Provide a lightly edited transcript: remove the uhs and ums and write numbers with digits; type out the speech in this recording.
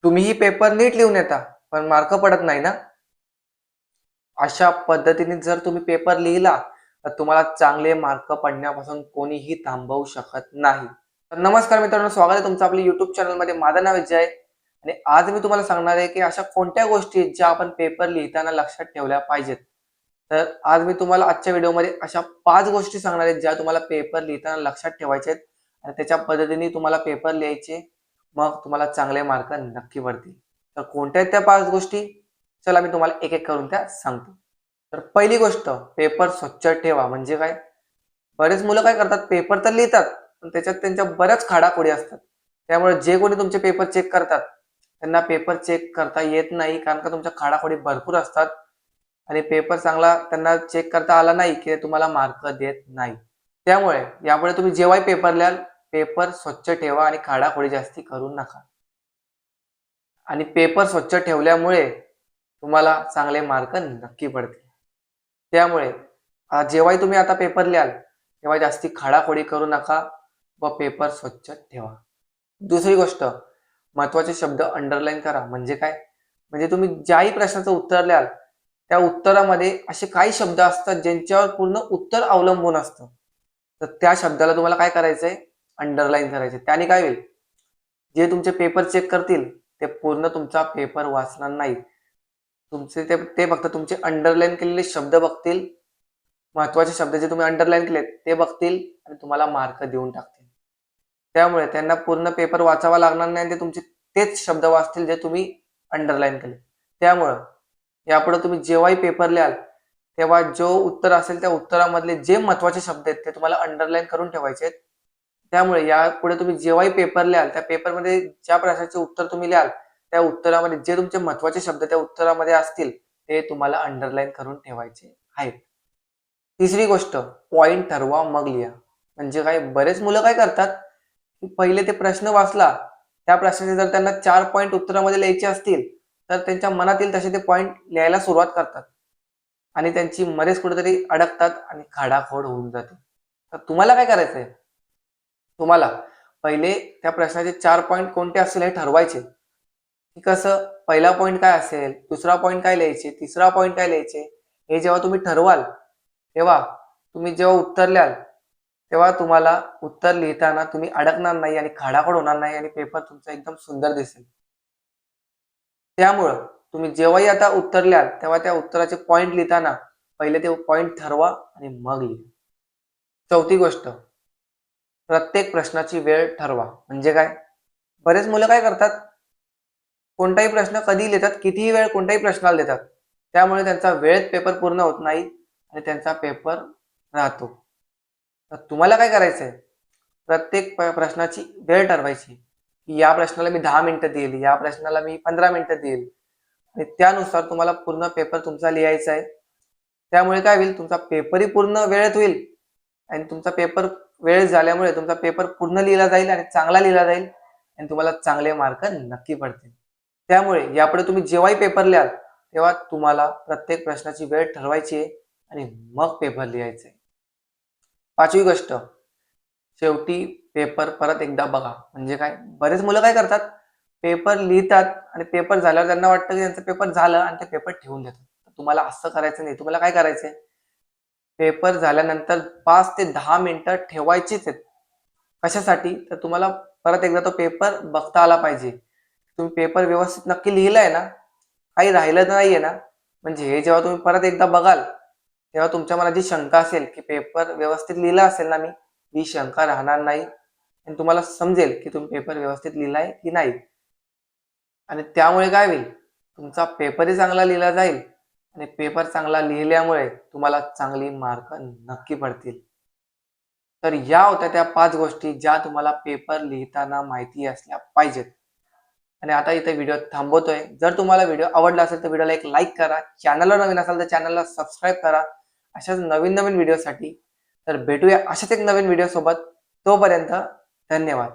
तुम्हीही पेपर नीट लिहून येता, पण मार्क पडत नाही ना? अशा पद्धतीने जर तुम्ही पेपर लिहिला, तर तुम्हाला चांगले मार्क पडण्यापासून कोणीही थांबवू शकत नाही. तर नमस्कार मित्रांनो, स्वागत आहे तुमचं आपल्या YouTube चॅनलमध्ये. माझं नाव आहे जय आणि आज मी तुम्हाला सांगणार आहे, की अशा कोणत्या गोष्टी आहेत, ज्या आपण पेपर लिहिताना लक्षात ठेवल्या पाहिजेत. तर आज मी तुम्हाला आजच्या व्हिडिओमध्ये अशा 5 गोष्टी सांगणार आहेत, ज्या तुम्हाला पेपर लिहिताना लक्षात ठेवायच्या आहेत आणि त्याच्या पद्धतीने तुम्हाला पेपर लिहायचे. मग तुम्हाला चांगले मार्क नक्की पडतील. तर कोणत्या आहेत त्या 5 गोष्टी? चला मी तुम्हाला एक-एक करून त्या सांगतो. तर पहिली गोष्ट, पेपर स्वच्छ ठेवा. म्हणजे काय? बरेच मुलं काय करतात, पेपर तर लिहितात, पण त्याच्यात त्यांच्या बऱ्याच खाडाखोडी असतात. त्यामुळे जे कोणी तुमचे पेपर चेक करतात, त्यांना पेपर चेक करता येत नाही, कारण का तुमच्या खाडाखोडी भरपूर असतात आणि पेपर चांगला त्यांना चेक करता आला नाही, की तुम्हाला मार्क देत नाही. त्यामुळे यापुढे तुम्ही जेव्हाही पेपर लिहाल, पेपर स्वच्छ ठेवा आणि खाडाखोडी जास्ती करू नका. आणि पेपर स्वच्छ ठेवल्यामुळे तुम्हाला चांगले मार्क नक्की पडतील. त्यामुळे जेव्हाही तुम्ही आता पेपर लिहाल, तेव्हा जास्ती खाडाखोडी करू नका व पेपर स्वच्छ ठेवा. दुसरी गोष्ट, महत्त्वाचे शब्द अंडरलाईन करा. म्हणजे काय? म्हणजे तुम्ही ज्याही प्रश्नाचं उत्तर लिहाल, त्या उत्तरामध्ये असे काही शब्द असतात ज्यांच्यावर पूर्ण उत्तर अवलंबून असतं. तर त्या शब्दाला तुम्हाला काय करायचंय? अंडरलाईन करायचे. त्याने काय होईल? जे तुमचे पेपर चेक करतील, ते पूर्ण तुमचा पेपर वाचणार नाहीत. तुमचे ते ते फक्त तुमचे अंडरलाईन केलेले शब्द बघतील. महत्त्वाचे शब्द जे तुम्ही अंडरलाईन केलेत, ते बघतील आणि तुम्हाला मार्क देऊन टाकतील. त्यामुळे त्यांना पूर्ण पेपर वाचावा लागणार नाही आणि ते तुमचे तेच शब्द वाचतील जे तुम्ही अंडरलाईन केले. त्यामुळं यापुढे तुम्ही जेव्हाही पेपर लिहाल, तेव्हा जो उत्तर असेल त्या उत्तरामधले जे महत्त्वाचे शब्द आहेत, ते तुम्हाला अंडरलाईन करून ठेवायचे आहेत. त्यामुळे यापुढे तुम्ही जेव्हाही पेपर लिहाल, त्या पेपरमध्ये ज्या प्रश्नाचे उत्तर तुम्ही लिहाल, त्या उत्तरामध्ये जे तुमचे महत्त्वाचे शब्द त्या उत्तरामध्ये असतील, ते तुम्हाला अंडरलाईन करून ठेवायचे आहेत. तिसरी गोष्ट, पॉइंट ठरवा मग लिहा. म्हणजे काय? बरेच मुलं काय करतात, की पहिले ते प्रश्न वाचला, त्या प्रश्नाचे जर त्यांना 4 पॉइंट उत्तरामध्ये लिहायचे असतील, तर त्यांच्या मनातील तसे ते पॉइंट लिहायला सुरुवात करतात आणि त्यांची मध्येच कुठेतरी अडकतात आणि खाडाखोड होऊन जाते. तर तुम्हाला काय करायचंय? तुम्हाला पहिले त्या प्रश्नाचे 4 पॉइंट कोणते असतील हे ठरवायचे. की कसं? पहिला पॉइंट काय असेल? दुसरा पॉइंट काय लिहायचे? तिसरा पॉइंट काय लिहायचे? हे जेव्हा तुम्ही ठरवाल, तेव्हा तुम्ही जेव्हा उत्तर लिहाल, तेव्हा तुम्हाला उत्तर लिहिताना तुम्ही अडकणार नाही आणि खाडाखोड होणार नाही आणि पेपर तुमचा एकदम सुंदर दिसेल. त्यामुळं तुम्ही जेव्हाही आता उत्तर लिहाल, तेव्हा त्या उत्तराचे पॉइंट लिहिताना पहिले ते पॉइंट ठरवा आणि मग लिहा. चौथी गोष्ट, प्रत्येक प्रश्नाची वेळ ठरवा. म्हणजे काय? बरेच मुलं काय करतात, कोणताही प्रश्न कधीही लिहितात, कितीही वेळ कोणत्याही प्रश्नाला देतात. त्यामुळे त्यांचा वेळेत पेपर पूर्ण होत नाही आणि त्यांचा पेपर राहतो. तर तुम्हाला काय करायचंय? प्रत्येक प्रश्नाची वेळ ठरवायची, की या प्रश्नाला मी 10 मिनिटं देईल, या प्रश्नाला मी 15 मिनिटं देईल आणि त्यानुसार तुम्हाला पूर्ण पेपर तुमचा लिहायचा आहे. त्यामुळे काय होईल? तुमचा पेपरही पूर्ण वेळेत होईल आणि तुमचा पेपर वेळेत झाल्यामुळे तुमचा पेपर पूर्ण लिहिला जाईल आणि चांगला लिहिला जाईल आणि तुम्हाला चांगले मार्क नक्की पडतील. त्यामुळे यापुढे तुम्ही जेव्हाही पेपर लिहाल, तेव्हा तुम्हाला प्रत्येक प्रश्नाची वेळ ठरवायची आहे आणि मग पेपर लिहायचा आहे. 5वी गोष्ट, शेवटी पेपर परत एकदा बघा. म्हणजे काय? बरेच मुलं काय करतात, पेपर लिहितात आणि पेपर झाल्यावर त्यांना वाटतं की त्यांचा पेपर झालं आणि ते पेपर ठेवून देतात. तुम्हाला असं करायचं नाही. तुम्हाला काय करायचंय? पेपर झाल्यानंतर 5 ते 10 मिनिटं ठेवायचीच आहेत. कशासाठी? तर तुम्हाला परत एकदा तो पेपर बघता आला पाहिजे. तुम्ही पेपर व्यवस्थित नक्की लिहिलाय ना? काही राहिलं तर नाहीये ना? म्हणजे हे जेव्हा तुम्ही परत एकदा बघाल, तेव्हा तुमच्या मनात जी शंका असेल, की पेपर व्यवस्थित लिहिला असेल ना मी, ही शंका राहणार नाही आणि तुम्हाला समजेल, की तुम्ही पेपर व्यवस्थित लिहिलाय की नाही. आणि त्यामुळे काय होईल? तुमचा पेपरही चांगला लिहिला जाईल आणि पेपर चांगला लिहिल्यामुळे तुम्हाला चांगली मार्क नक्की पडतील. तर या होत्या त्या 5 गोष्टी ज्या तुम्हाला पेपर लिहिताना माहिती असल्या पाहिजेत. आणि आता इथे व्हिडिओ थांबवतोय. जर तुम्हाला व्हिडिओ आवडला असेल तर व्हिडिओला एक लाईक करा. चॅनलला नवीन असाल तर चॅनलला सबस्क्राईब करा. अशाच नवीन-नवीन व्हिडिओसाठी. तर भेटूया अशाच एक नवीन व्हिडिओसोबत. तोपर्यंत धन्यवाद.